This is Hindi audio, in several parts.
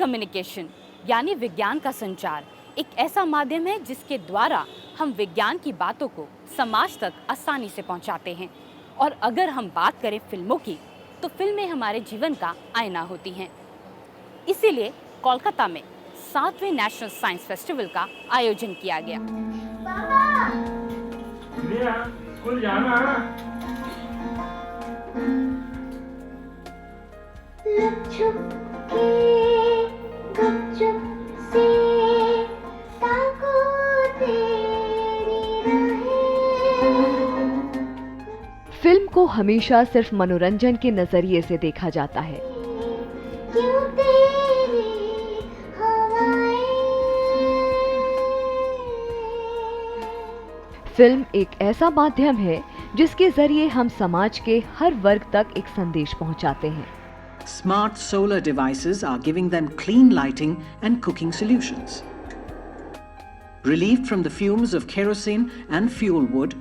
कम्युनिकेशन यानी विज्ञान का संचार एक ऐसा माध्यम है जिसके द्वारा हम विज्ञान की बातों को समाज तक आसानी से पहुंचाते हैं। और अगर हम बात करें फिल्मों की, तो फिल्में हमारे जीवन का आईना होती हैं। इसीलिए कोलकाता में 7वें नेशनल साइंस फेस्टिवल का आयोजन किया गया। स्कूल जाना फिल्म को हमेशा सिर्फ मनोरंजन के नजरिए से देखा जाता है। फिल्म एक ऐसा माध्यम है जिसके जरिए हम समाज के हर वर्ग तक एक संदेश पहुंचाते हैं। Smart solar devices are giving them clean lighting and cooking solutions. Relieved from the fumes of kerosene and fuel wood,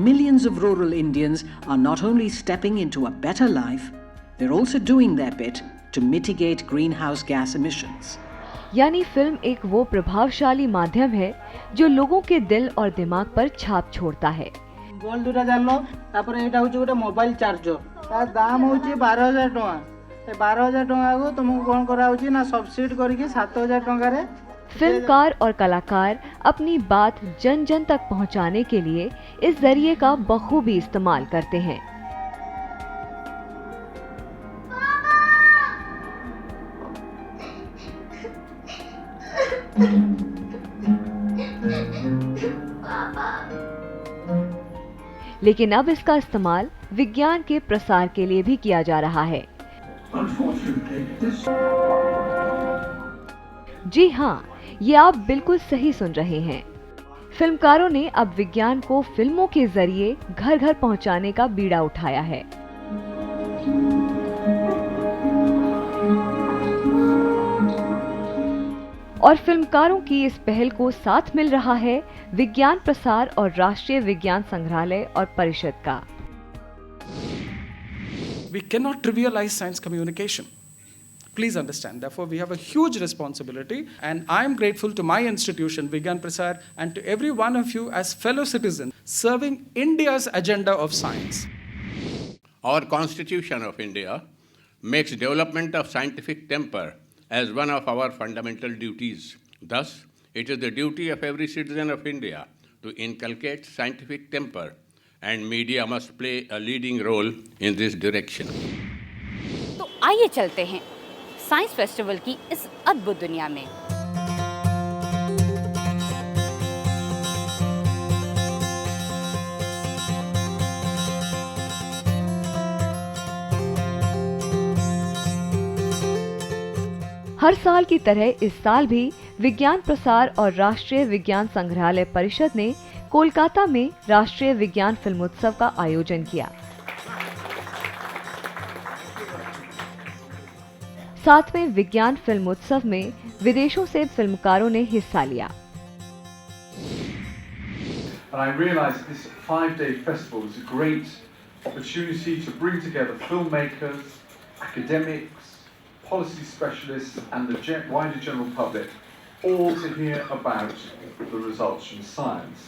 millions of rural Indians are not only stepping into a better life, they're also doing their bit to mitigate greenhouse gas emissions. यानी फिल्म एक वो प्रभावशाली माध्यम है जो लोगों के दिल और दिमाग पर छाप छोड़ता है। गोल्ड दूटा जानो तापर एटा होची गोटे मोबाइल चार्जर ता दाम होची 12000 टका। 12000 टका को तुमको कोन करा होची ना सब्सिडी करके 7000 टका रे। फिल्मकार और कलाकार अपनी बात जन जन तक पहुंचाने के लिए इस जरिए का बखूबी इस्तेमाल करते हैं। लेकिन अब इसका इस्तेमाल विज्ञान के प्रसार के लिए भी किया जा रहा है। जी हाँ, ये आप बिल्कुल सही सुन रहे हैं। फिल्मकारों ने अब विज्ञान को फिल्मों के जरिए घर घर पहुंचाने का बीड़ा उठाया है। और फिल्मकारों की इस पहल को साथ मिल रहा है विज्ञान प्रसार और राष्ट्रीय विज्ञान संग्रहालय और परिषद का। We cannot trivialize science communication. Please understand. Therefore, we have a huge responsibility, and I am grateful to my institution, Vigyan Prasar, and to every one of you as fellow citizens serving India's agenda of science. Our Constitution of India makes development of scientific temper as one of our fundamental duties. Thus, it is the duty of every citizen of India to inculcate scientific temper, and media must play a leading role in this direction. तो आइए चलते हैं साइंस फेस्टिवल की इस अद्भुत दुनिया में। हर साल की तरह इस साल भी विज्ञान प्रसार और राष्ट्रीय विज्ञान संग्रहालय परिषद ने कोलकाता में राष्ट्रीय विज्ञान फिल्मोत्सव का आयोजन किया। 7वें विज्ञान फिल्मोत्सव में विदेशों से फिल्मकारों ने हिस्सा लिया। And I realised this 5-day festival is a great opportunity to bring together filmmakers, academics, policy specialists and the wider general public, all to hear about the results from science.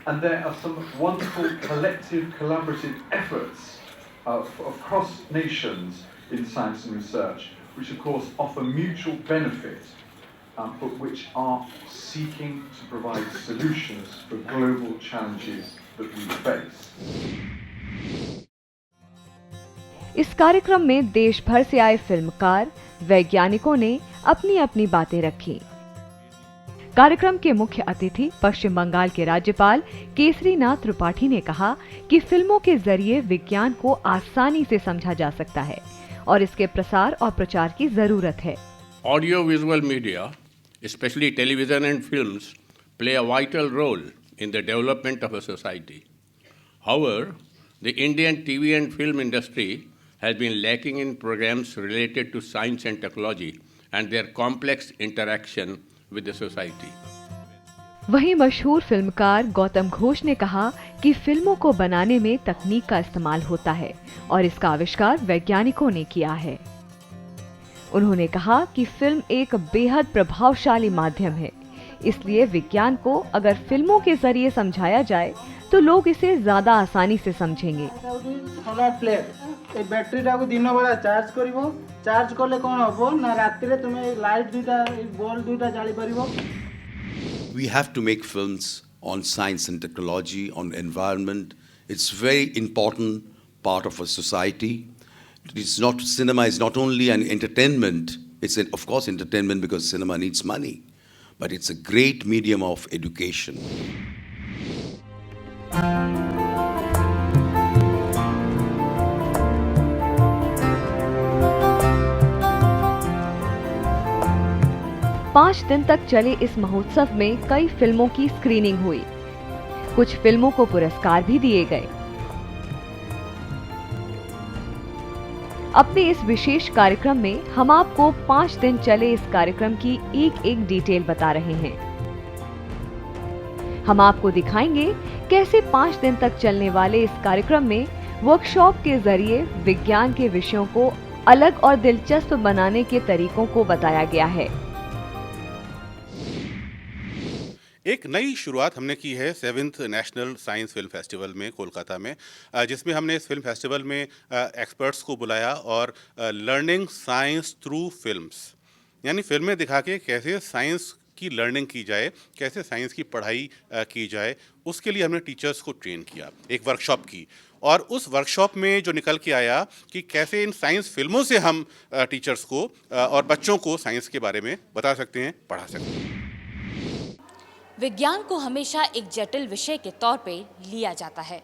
And there are some wonderful collective, collaborative efforts across nations in science and research, which of course offer mutual benefit, but which are seeking to provide solutions for global challenges that we face. इस कार्यक्रम में देश भर से आए फिल्मकार, वैज्ञानिकों ने अपनी अपनी बातें रखी। कार्यक्रम के मुख्य अतिथि पश्चिम बंगाल के राज्यपाल केसरीनाथ त्रिपाठी ने कहा कि फिल्मों के जरिए विज्ञान को आसानी से समझा जा सकता है और इसके प्रसार और प्रचार की जरूरत है। Audio visual media, especially television and films, play a vital role in the development of a society. However, the Indian TV and film industry has been lacking in programs related to science and technology and their complex interaction with the society. वहीं मशहूर फिल्मकार गौतम घोष ने कहा कि फिल्मों को बनाने में तकनीक का इस्तेमाल होता है और इसका आविष्कार वैज्ञानिकों ने किया है। उन्होंने कहा कि फिल्म एक बेहद प्रभावशाली माध्यम है, इसलिए विज्ञान को अगर फिल्मों के जरिए समझाया जाए तो लोग इसे ज्यादा आसानी से समझेंगे। सोलार प्लेट ए बैटरी टाको दिन बेला चार्ज करिवो, चार्ज करले कोन हबो ना राति रे तुमे लाइट दुटा बल्ब दुटा जाली परिवो। We have to make films on science and technology, on environment. It's very important part of a society. It's not, cinema is not only an entertainment, it's of course entertainment because cinema needs money, but it's a great medium of education. पाँच दिन तक चले इस महोत्सव में कई फिल्मों की स्क्रीनिंग हुई। कुछ फिल्मों को पुरस्कार भी दिए गए। अपने इस विशेष कार्यक्रम में हम आपको 5 दिन चले इस कार्यक्रम की एक एक डिटेल बता रहे हैं। हम आपको दिखाएंगे कैसे 5 दिन तक चलने वाले इस कार्यक्रम में वर्कशॉप के जरिए विज्ञान के विषयों को अलग और दिलचस्प बनाने के तरीकों को बताया गया है। एक नई शुरुआत हमने की है 7th national science film festival में कोलकाता में, जिसमें हमने इस फिल्म फेस्टिवल में एक्सपर्ट्स को बुलाया और लर्निंग साइंस थ्रू फिल्म्स, यानी फिल्में दिखा के कैसे साइंस की लर्निंग की जाए, कैसे साइंस की पढ़ाई की जाए, उसके लिए हमने टीचर्स को ट्रेन किया, एक वर्कशॉप की। और उस वर्कशॉप में जो निकल के आया कि कैसे इन साइंस फिल्मों से हम टीचर्स को और बच्चों को साइंस के बारे में बता सकते हैं, पढ़ा सकते हैं। विज्ञान को हमेशा एक जटिल विषय के तौर पे लिया जाता है,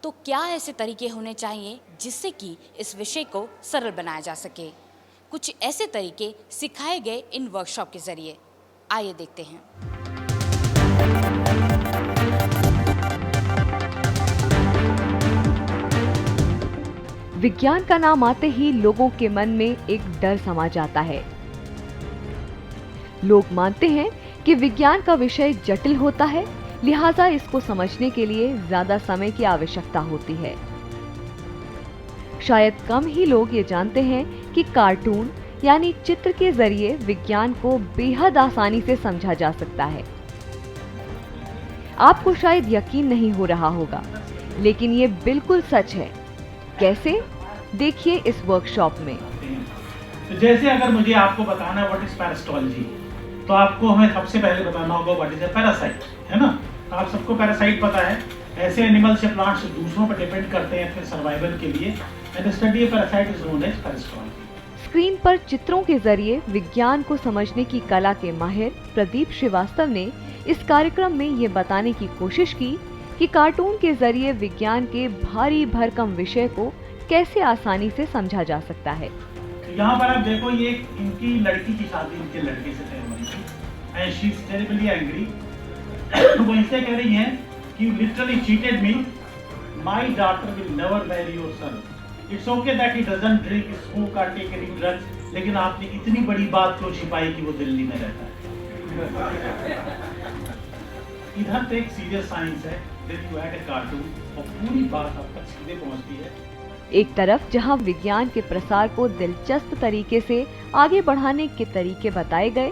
तो क्या ऐसे तरीके होने चाहिए जिससे कि इस विषय को सरल बनाया जा सके? कुछ ऐसे तरीके सिखाए गए इन वर्कशॉप के जरिए। आइए देखते हैं। विज्ञान का नाम आते ही लोगों के मन में एक डर समा जाता है। लोग मानते हैं कि विज्ञान का विषय जटिल होता है, लिहाजा इसको समझने के लिए ज्यादा समय की आवश्यकता होती है। शायद कम ही लोग ये जानते हैं कि कार्टून यानी चित्र के जरिए विज्ञान को बेहद आसानी से समझा जा सकता है। आपको शायद यकीन नहीं हो रहा होगा, लेकिन ये बिल्कुल सच है। कैसे? देखिए इस वर्कशॉप में। तो जैसे अगर मुझे आपको बताना व्हाट इज पैरासिटोलॉजी, तो आपको हमें सबसे पहले बताना होगा व्हाट इज अ पैरासाइट, है ना? तो आप सबको पैरासाइट पता है। ऐसे एनिमल्स या प्लांट्स दूसरों पर डिपेंड करते हैं फिर सर्वाइवल के लिए, and study of parasite is known as parasitology. Screen पर चित्रों के जरिए विज्ञान को समझने की कला के माहिर प्रदीप श्रीवास्तव ने इस कार्यक्रम में ये बताने की कोशिश की कि कार्टून के जरिए विज्ञान के भारी भरकम विषय को कैसे आसानी से समझा जा सकता है। यहाँ पर आप देखो, ये इनकी लड़की की शादी इनके लड़के से तय हुई थी and she is terribly angry. वो इनसे कह रही हैं कि you literally cheated me, my daughter will never marry your son. It's okay that he doesn't drink, smoke और टेक एनी ड्रग्स, लेकिन आपने इतनी बड़ी बात क्यों छिपाई कि वो दिल्ली में रहता है? इधर तो एक सीरियस साइंस है, then you add a cartoon और पूरी बात आप तक सीधे पहुंचती है। एक तरफ जहां विज्ञान के प्रसार को दिलचस्प तरीके से आगे बढ़ाने के तरीके बताए गए,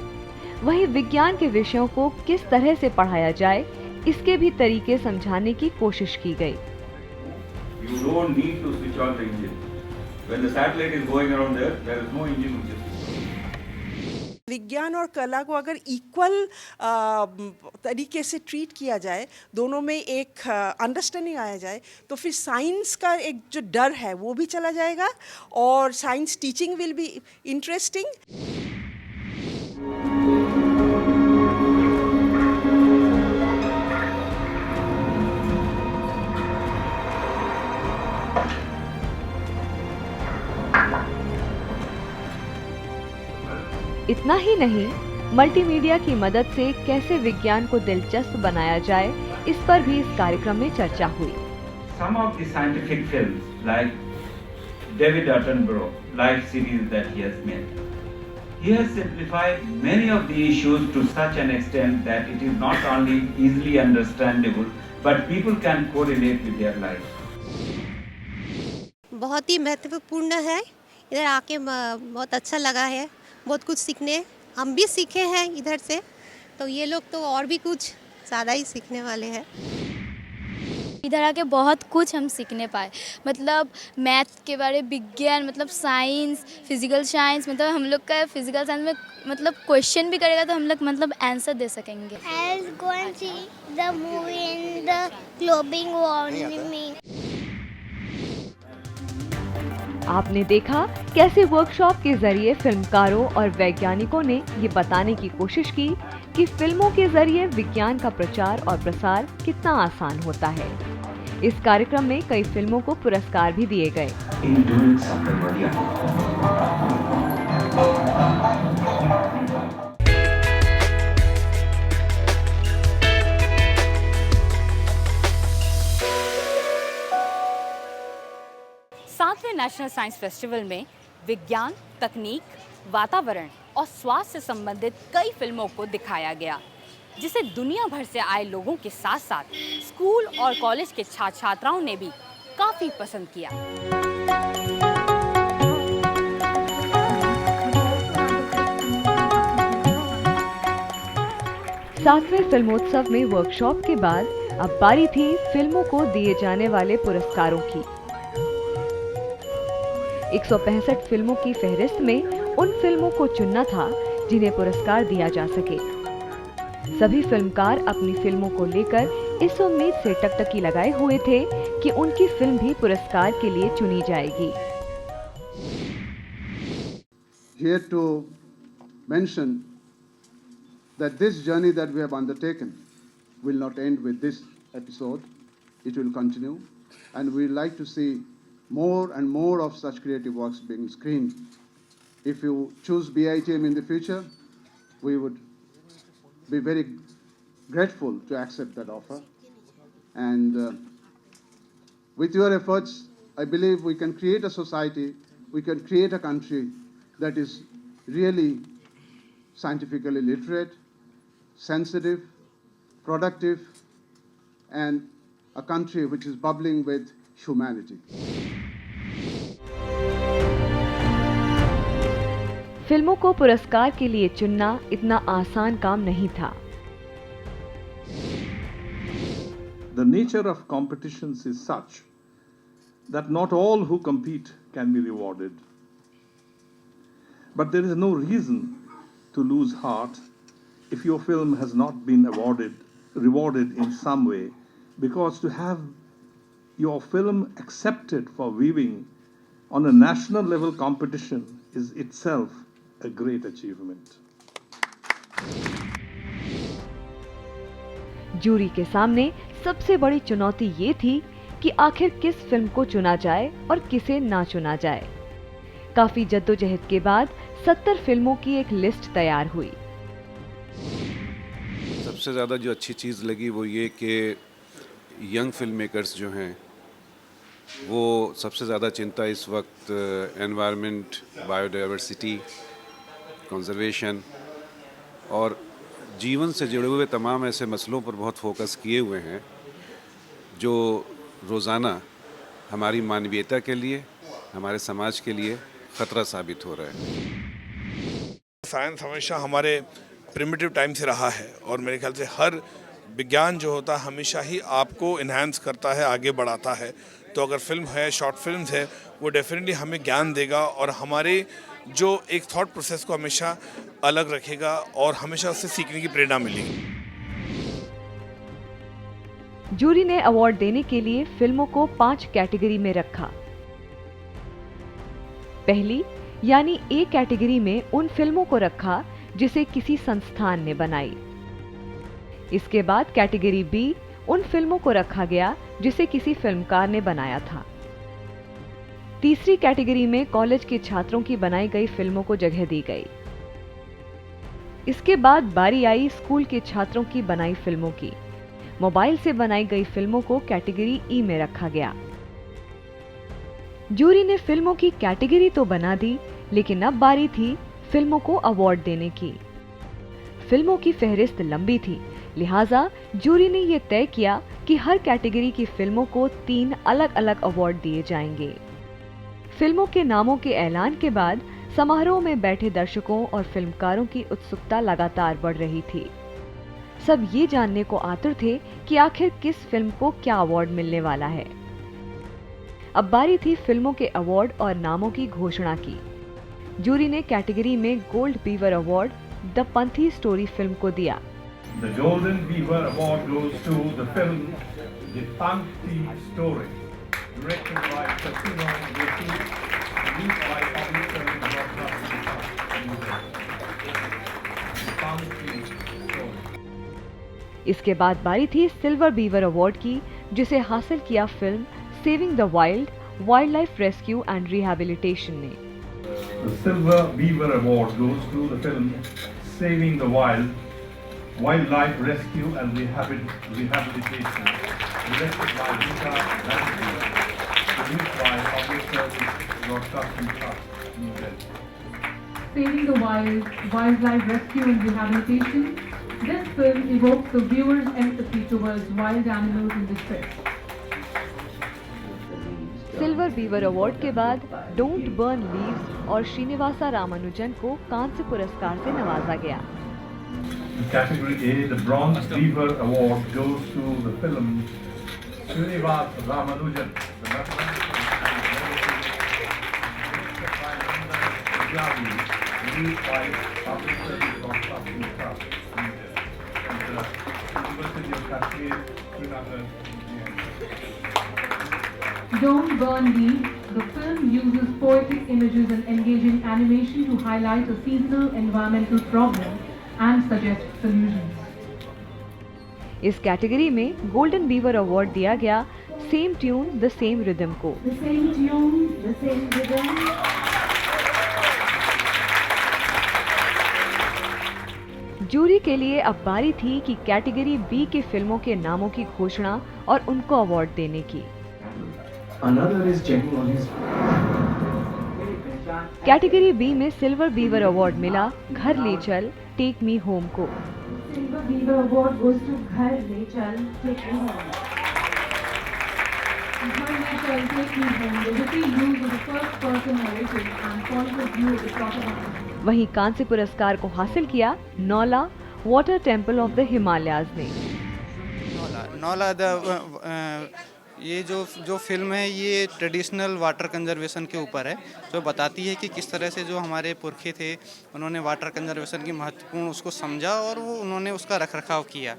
वहीं विज्ञान के विषयों को किस तरह से पढ़ाया जाए इसके भी तरीके समझाने की कोशिश की गई। You don't need to switch on the engine. When the satellite is going around there is no engine which is. विज्ञान और कला को अगर इक्वल तरीके से ट्रीट किया जाए, दोनों में एक अंडरस्टैंडिंग आया जाए, तो फिर साइंस का एक जो डर है वो भी चला जाएगा और science teaching will be interesting. इतना ही नहीं, मल्टीमीडिया की मदद से कैसे विज्ञान को दिलचस्प बनाया जाए, इस पर भी इस कार्यक्रम में चर्चा हुई। Some of the scientific films, like David Attenborough life series that he has made, he has simplified many of the issues to such an extent that it is not only easily understandable, but people can correlate with their lives. बहुत ही महत्वपूर्ण है इधर आके बहुत अच्छा लगा है, बहुत कुछ सीखने हम भी सीखे हैं इधर से, तो ये लोग तो और भी कुछ ज़्यादा ही सीखने वाले हैं। इधर आके बहुत कुछ हम सीखने पाए, मतलब मैथ के बारे, विज्ञान मतलब साइंस, फिजिकल साइंस, मतलब हम लोग का फिजिकल साइंस में मतलब क्वेश्चन भी करेगा तो हम लोग मतलब आंसर दे सकेंगे। I'll go and see the movie in the globing warming. आपने देखा कैसे वर्कशॉप के जरिए फिल्मकारों और वैज्ञानिकों ने ये बताने की कोशिश की कि फिल्मों के जरिए विज्ञान का प्रचार और प्रसार कितना आसान होता है। इस कार्यक्रम में कई फिल्मों को पुरस्कार भी दिए गए। सातवें नेशनल साइंस फेस्टिवल में विज्ञान, तकनीक, वातावरण और स्वास्थ्य से संबंधित कई फिल्मों को दिखाया गया, जिसे दुनिया भर से आए लोगों के साथ साथ स्कूल और कॉलेज के छात्र छात्राओं ने भी काफी पसंद किया। सातवें फिल्मोत्सव में वर्कशॉप के बाद अब बारी थी फिल्मों को दिए जाने वाले पुरस्कारों की। 165 फिल्मों की फहरिस्त में उन फिल्मों को चुनना था जिन्हें पुरस्कार दिया जा सके। सभी फिल्मकार अपनी फिल्मों को लेकर इस उम्मीद से टकटकी लगाए हुए थे कि उनकी फिल्म भी पुरस्कार के लिए चुनी जाएगी। Here to mention that this journey that we have undertaken will not end with this episode. It will continue, and we like to see more and more of such creative works being screened. If you choose BITM in the future, we would be very grateful to accept that offer. And with your efforts, I believe we can create a society, we can create a country that is really scientifically literate, sensitive, productive, and a country which is bubbling with humanity. फिल्मों को पुरस्कार के लिए चुनना इतना आसान काम नहीं था। The nature of competitions is such that not all who compete can be rewarded. But there is no reason to lose heart if your film has not been rewarded in some way, because to have your film accepted for viewing on a national level competition is itself a great achievement. Jury के सामने सबसे बड़ी चुनौती ये थी कि आखिर किस फिल्म को चुना जाए और किसे ना चुना जाए। काफी जद्दोजहद के बाद 70 फिल्मों की एक लिस्ट तैयार हुई। सबसे ज़्यादा जो अच्छी चीज़ लगी वो ये कि यंग फिल्म मेकर्स जो हैं वो सबसे ज़्यादा चिंता इस वक्त एनवायरनमेंट, बायोडाइवर्सिटी, कंजर्वेशन और जीवन से जुड़े हुए तमाम ऐसे मसलों पर बहुत फोकस किए हुए हैं जो रोज़ाना हमारी मानवीयता के लिए, हमारे समाज के लिए ख़तरा साबित हो रहा है। साइंस हमेशा हमारे प्रिमिटिव टाइम से रहा है और मेरे ख्याल से हर विज्ञान जो होता है हमेशा ही आपको इन्हांस करता है, आगे बढ़ाता है। तो अगर फिल्म है, शॉर्ट फिल्म्स है, वो डेफिनेटली हमें ज्ञान देगा और हमारे जो एक थॉट प्रोसेस को हमेशा अलग रखेगा और हमेशा उससे सीखने की प्रेरणा मिलेगी। जूरी ने अवार्ड देने के लिए फिल्मों को 5 कैटेगरी में रखा। पहली यानी ए कैटेगरी में उन फिल्मों को रखा जिसे किसी संस्थान ने बनाई। इसके बाद कैटेगरी बी उन फिल्मों को रखा गया जिसे किसी फिल्मकार ने बनाया था। तीसरी कैटेगरी में कॉलेज के छात्रों की बनाई गई फिल्मों को जगह दी गई। इसके बाद बारी आई स्कूल के छात्रों की बनाई फिल्मों की। मोबाइल से बनाई गई फिल्मों को कैटेगरी ई में रखा गया। जूरी ने फिल्मों की कैटेगरी तो बना दी, लेकिन अब बारी थी फिल्मों को अवार्ड देने की। फिल्मों की फहरिस्त लंबी थी, लिहाजा जूरी ने यह तय किया कि हर कैटेगरी की फिल्मों को 3 अलग अलग अवार्ड दिए जाएंगे। फिल्मों के नामों के ऐलान के बाद समारोह में बैठे दर्शकों और फिल्मकारों की उत्सुकता लगातार बढ़ रही थी। सब ये जानने को आतुर थे कि आखिर किस फिल्म को क्या अवार्ड मिलने वाला है। अब बारी थी फिल्मों के अवार्ड और नामों की घोषणा की। जूरी ने कैटेगरी में gold beaver award the Panthi story film को दिया। The Golden Beaver Award goes to the film The Panthi Story, directed by Sachin Yoshi, produced by Public Service Broadcasting Company. The Panthi Story. इसके बाद बारी थी सिल्वर बीवर अवार्ड की, जिसे हासिल किया film saving the wild, wild life rescue and rehabilitation ने। The Silver Beaver Award goes to the film Saving the Wild, Wildlife Rescue and Rehabilitation, directed by Rita Ramsey, produced by Public Service Broadcasting Trust, New Delhi. Saving the Wild, Wildlife Rescue and Rehabilitation. This film evokes the viewer's empathy towards wild animals in distress. Silver beaver award के बाद डोंट बर्न लीव्स और श्रीनिवासा रामानुजन को कांस्य पुरस्कार से नवाजा गया। In category A, the Bronze Beaver Award goes to the film Srinivas Ramanujan, the released by Public Service Broadcasting Trust, and the University of Kashmir, Srinagar. Don't Burn Leaves. The film uses poetic images and engaging animation to highlight a seasonal environmental problem and suggest solutions. इस कैटेगरी में गोल्डन बीवर अवार्ड दिया गया same tune the same rhythm को। The same tune, the same rhythm. Jury के लिए अब बारी थी कि कैटेगरी बी के फिल्मों के नामों की घोषणा और उनको अवार्ड देने की। कैटेगरी बी में सिल्वर बीवर अवार्ड मिला घर ले चल टेक मी होम को। Silver Beaver Award goes to Ghar Le Chal, Take Me Home. Ghar Le Chal, Take Me Home. The witty use of the first person narrative and point of view of the protagonist. वहीं कांस्य पुरस्कार को हासिल किया Naula water temple of the Himalayas ने। नौला ये जो फिल्म है ये ट्रेडिशनल वाटर कंजर्वेशन के ऊपर है, जो बताती है कि किस तरह से जो हमारे पुरखे थे उन्होंने वाटर कंजर्वेशन की महत्वपूर्ण उसको समझा और वो उन्होंने उसका रखरखाव किया।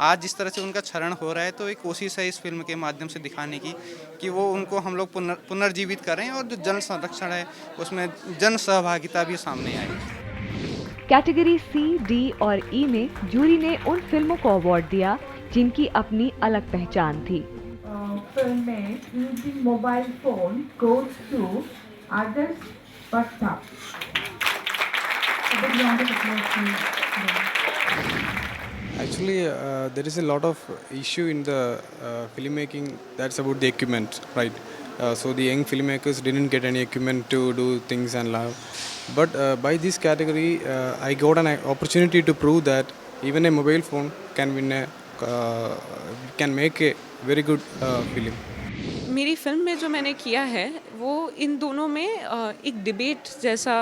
आज जिस तरह से उनका क्षरण हो रहा है तो एक कोशिश है इस फिल्म के माध्यम से दिखाने की कि वो उनको हम लोग पुनर्जीवित करें और जो जन संरक्षण है उसमें जन सहभागिता भी सामने आए। कैटेगरी सी, डी और ई में जूरी ने उन फिल्मों को अवार्ड दिया जिनकी अपनी अलग पहचान थी। Film में using mobile phone goes to Adarsh Bhatta. Actually, there is a lot of issue in the filmmaking that's about the equipment, right? So the young filmmakers didn't get any equipment to do things and love. But by this category, I got an opportunity to prove that even a mobile phone can make a very good film. मेरी फिल्म में जो मैंने किया है वो इन दोनों में एक डिबेट जैसा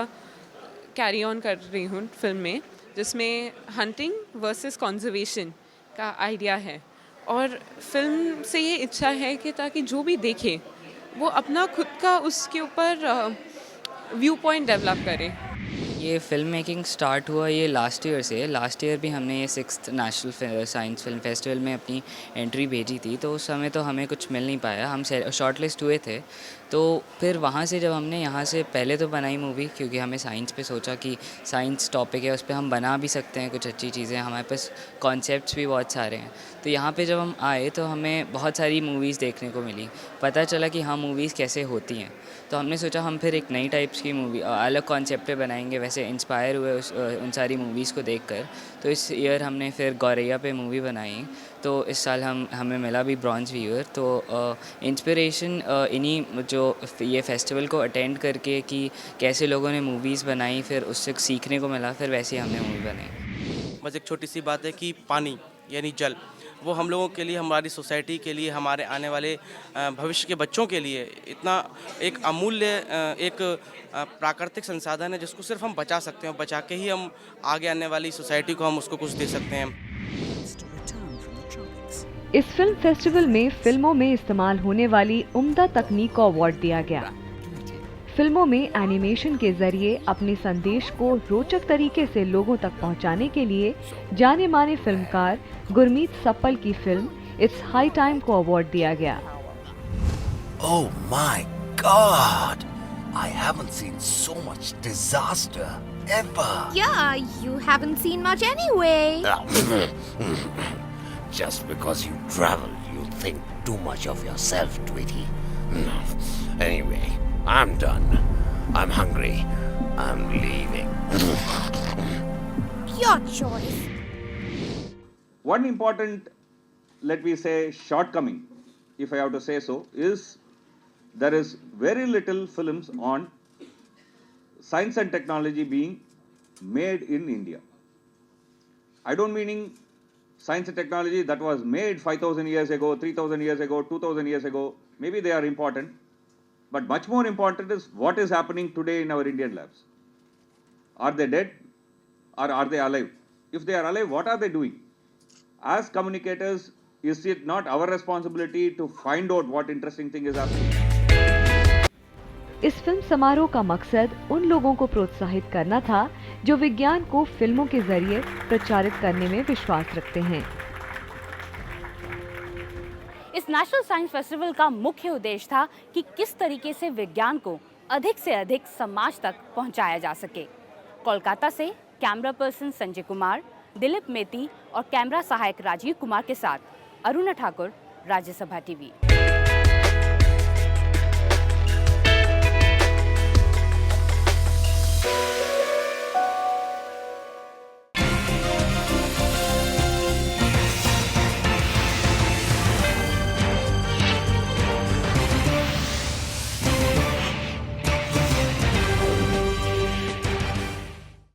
कैरी ऑन कर रही हूँ फिल्म में, जिसमें हंटिंग वर्सेस कंजर्वेशन का आइडिया है और फिल्म से ये इच्छा है कि ताकि जो भी देखे वो अपना खुद का उसके ऊपर व्यू पॉइंट डेवलप करे। ये फिल्म मेकिंग स्टार्ट हुआ ये लास्ट ईयर से। लास्ट ईयर भी हमने ये 6th national science film festival में अपनी एंट्री भेजी थी, तो उस समय तो हमें कुछ मिल नहीं पाया, हम शॉर्ट लिस्ट हुए थे। तो फिर वहाँ से जब हमने यहाँ से पहले तो बनाई मूवी, क्योंकि हमें साइंस पे सोचा कि साइंस टॉपिक है उस पर हम बना भी सकते हैं कुछ अच्छी चीज़ें, हमारे पास कॉन्सेप्ट्स भी बहुत सारे हैं। तो यहाँ पे जब हम आए तो हमें बहुत सारी मूवीज़ देखने को मिली, पता चला कि हाँ मूवीज़ कैसे होती हैं। तो हमने सोचा हम फिर एक नई टाइप्स की मूवी अलग कॉन्सेप्ट पे बनाएंगे, वैसे इंस्पायर हुए उन सारी मूवीज़ को देखकर। तो इस ईयर हमने फिर गौरैया पे मूवी बनाई, तो इस साल हमें मिला भी ब्रॉन्ज बीवर। तो इंस्पिरेशन इन्हीं जो ये फेस्टिवल को अटेंड करके कि कैसे लोगों ने मूवीज़ बनाई, फिर उससे सीखने को मिला, फिर वैसे ही हमने मूवी बनाई। बस एक छोटी सी बात है कि पानी यानी जल, वो हम लोगों के लिए, हमारी सोसाइटी के लिए, हमारे आने वाले भविष्य के बच्चों के लिए इतना एक अमूल्य एक प्राकृतिक संसाधन है जिसको सिर्फ हम बचा सकते हैं। बचा के ही हम आगे आने वाली सोसाइटी को हम उसको कुछ दे सकते हैं। इस फिल्म फेस्टिवल में फिल्मों में इस्तेमाल होने वाली उम्दा तकनीक को अवार्ड दिया गया। फिल्मों में एनिमेशन के जरिए अपने संदेश को रोचक तरीके से लोगों तक पहुंचाने के लिए जाने माने फिल्मकार गुरमीत सप्पल की फिल्म इट्स हाई टाइम को अवार्ड दिया गया। Oh my God! I haven't seen so much disaster ever. Yeah, you haven't seen much anyway. Just because you travel, you think too much of yourself, Tweety. Anyway, I'm done. I'm hungry. I'm leaving. Your choice. One important, let me say, shortcoming, if I have to say so, is there is very little films on science and technology being made in India. I don't mean science and technology that was made 5,000 years ago, 3,000 years ago, 2,000 years ago. Maybe they are important, but much more important is what is happening today in our Indian labs. Are they dead or are they alive? If they are alive, what are they doing? As communicators, is it not our responsibility to find out what interesting thing is happening? इस फिल्म समारोह का मकसद उन लोगों को प्रोत्साहित करना था जो विज्ञान को फिल्मों के जरिए प्रचारित करने में विश्वास रखते हैं। इस नेशनल साइंस फेस्टिवल का मुख्य उद्देश्य था कि किस तरीके से विज्ञान को अधिक से अधिक समाज तक पहुंचाया जा सके। कोलकाता से कैमरा पर्सन संजय कुमार, दिलीप मेती और कैमरा सहायक राजीव कुमार के साथ अरुणा ठाकुर, राज्यसभा टीवी।